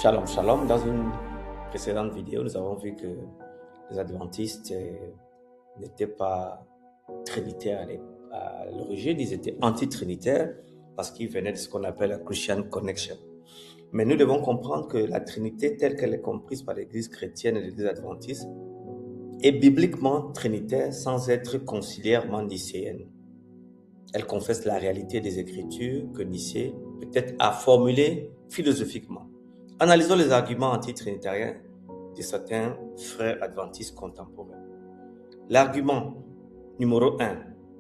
Shalom, shalom. Dans une précédente vidéo, nous avons vu que les adventistes n'étaient pas trinitaires à l'origine, ils étaient anti-trinitaires parce qu'ils venaient de ce qu'on appelle la Christian Connection. Mais nous devons comprendre que la Trinité telle qu'elle est comprise par l'Église chrétienne et l'Église adventiste est bibliquement trinitaire sans être conciliairement nicéenne. Elle confesse la réalité des Écritures que Nicée peut-être a formulées philosophiquement. Analysons les arguments anti-trinitariens de certains frères adventistes contemporains. L'argument numéro 1.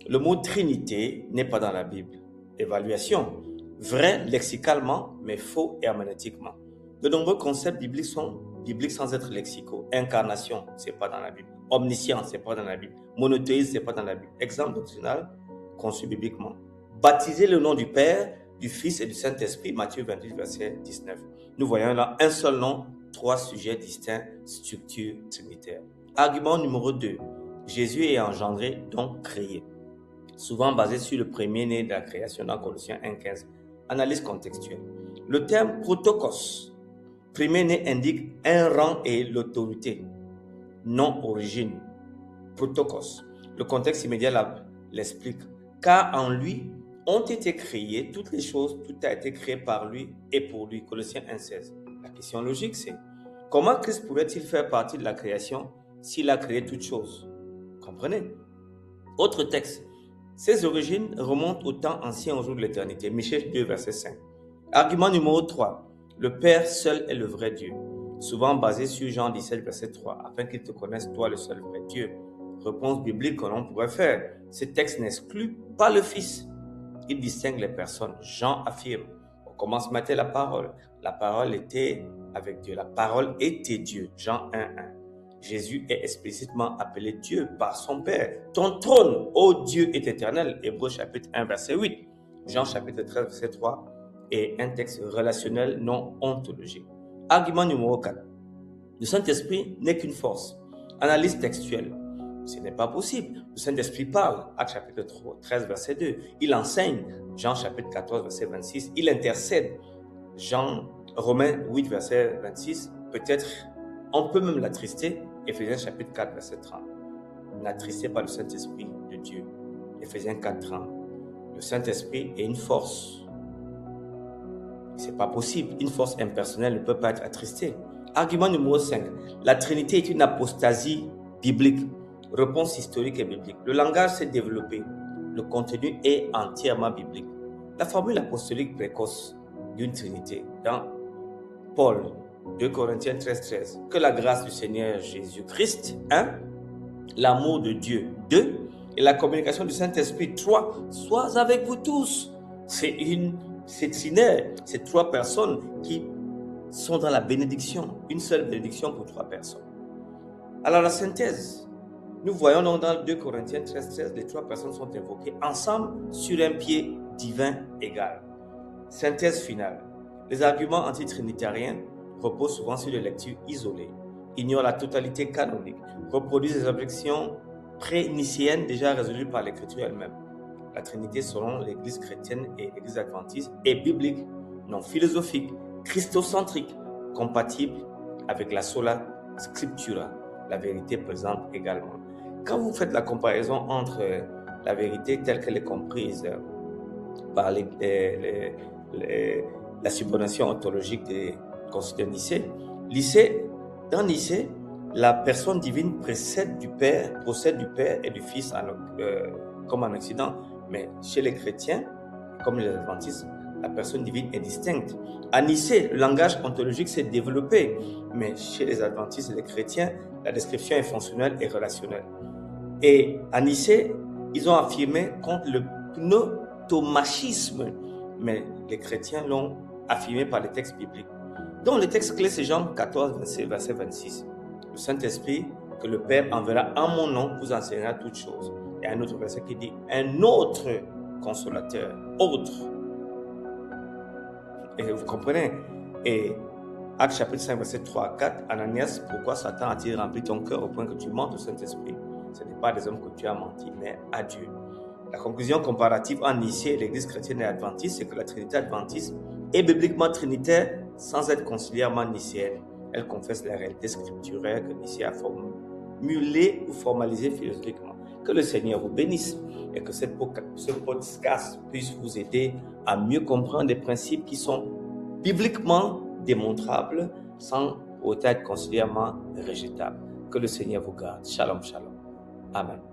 Le mot Trinité n'est pas dans la Bible. Évaluation. Vrai lexicalement, mais faux herméneutiquement. De nombreux concepts bibliques sont bibliques sans être lexicaux. Incarnation, c'est pas dans la Bible. Omniscience, c'est pas dans la Bible. Monothéisme, c'est pas dans la Bible. Exemple doctrinal conçu bibliquement. Baptiser le nom du Père, du Fils et du Saint-Esprit, Matthieu 28, verset 19. Nous voyons là un seul nom, trois sujets distincts, structure trinitaire. Argument numéro 2. Jésus est engendré, donc créé. Souvent basé sur le premier-né de la création dans Colossiens 1,15. Analyse contextuelle. Le terme protokos, premier-né, indique un rang et l'autorité. Non origine. Protokos. Le contexte immédiat l'explique. Car en lui ont été créées toutes les choses, tout a été créé par lui et pour lui. Colossiens 1,16. La question logique, c'est comment Christ pouvait-il faire partie de la création s'il a créé toutes choses? Comprenez? Autre texte. Ses origines remontent au temps ancien, au jour de l'éternité. Michée 2, verset 5. Argument numéro 3. Le Père seul est le vrai Dieu. Souvent basé sur Jean 17, verset 3. Afin qu'il te connaisse, toi, le seul vrai Dieu. Réponse biblique que l'on pourrait faire. Ce texte n'exclut pas le Fils. Il distingue les personnes. Jean affirme. Au commencement était la parole. La parole était avec Dieu. La parole était Dieu. Jean 1, 1. Jésus est explicitement appelé Dieu par son Père. Ton trône, ô Dieu, est éternel. Hébreux chapitre 1, verset 8. Jean chapitre 13, verset 3. Et un texte relationnel non ontologique. Argument numéro 4. Le Saint-Esprit n'est qu'une force. Analyse textuelle. Ce n'est pas possible. Le Saint-Esprit parle. Actes chapitre 13, verset 2. Il enseigne. Jean chapitre 14, verset 26. Il intercède. Romains 8, verset 26. Peut-être, on peut même l'attrister. Éphésiens chapitre 4, verset 30. N'attristez pas le Saint-Esprit de Dieu. Éphésiens 4, 30. Le Saint-Esprit est une force. C'est pas possible. Une force impersonnelle ne peut pas être attristée. Argument numéro 5. La Trinité est une apostasie biblique. Réponse historique et biblique. Le langage s'est développé. Le contenu est entièrement biblique. La formule apostolique précoce d'une Trinité dans Paul 2 Corinthiens 13, 13. Que la grâce du Seigneur Jésus-Christ, 1. L'amour de Dieu, 2. Et la communication du Saint-Esprit, 3. Sois avec vous tous. C'est trinaire. C'est trois personnes qui sont dans la bénédiction. Une seule bénédiction pour trois personnes. Alors la synthèse. Nous voyons donc dans 2 Corinthiens 13, 13, les trois personnes sont invoquées ensemble sur un pied divin égal. Synthèse finale. Les arguments antitrinitariens reposent souvent sur des lectures isolées, ignorent la totalité canonique, reproduisent des objections pré-nicéennes déjà résolues par l'Écriture elle-même. La Trinité, selon l'Église chrétienne et l'Église adventiste, est biblique, non philosophique, christocentrique, compatible avec la sola scriptura, la vérité présente également. Quand vous faites la comparaison entre la vérité telle qu'elle est comprise par la subordination ontologique des conciliaires de Nicée, dans Nicée, la personne divine procède du Père et du Fils comme en Occident. Mais chez les chrétiens, comme les adventistes, la personne divine est distincte. À Nicée, le langage ontologique s'est développé, mais chez les adventistes et les chrétiens, la description est fonctionnelle et relationnelle. Et à Nicée, ils ont affirmé contre le pneutomachisme, mais les chrétiens l'ont affirmé par les textes bibliques. Donc le texte clé, c'est Jean 14, verset 26. Le Saint-Esprit que le Père enverra en mon nom vous enseignera toutes choses. Il y a un autre verset qui dit un autre consolateur, autre. Et vous comprenez? Et Actes chapitre 5, verset 3 à 4, Ananias, pourquoi Satan a-t-il rempli ton cœur au point que tu mentes au Saint-Esprit? Ce n'est pas des hommes que tu as menti, mais à Dieu. La conclusion comparative en Nicée et l'Église chrétienne et adventiste, c'est que la Trinité adventiste est bibliquement trinitaire sans être considérément nicéenne, elle confesse la réalité scripturaire que Nicée a formulée ou formalisée philosophiquement. Que le Seigneur vous bénisse et que ce podcast puisse vous aider à mieux comprendre des principes qui sont bibliquement démontrables sans autant être considérément rejetable. Que le Seigneur vous garde. Shalom, shalom. Amen.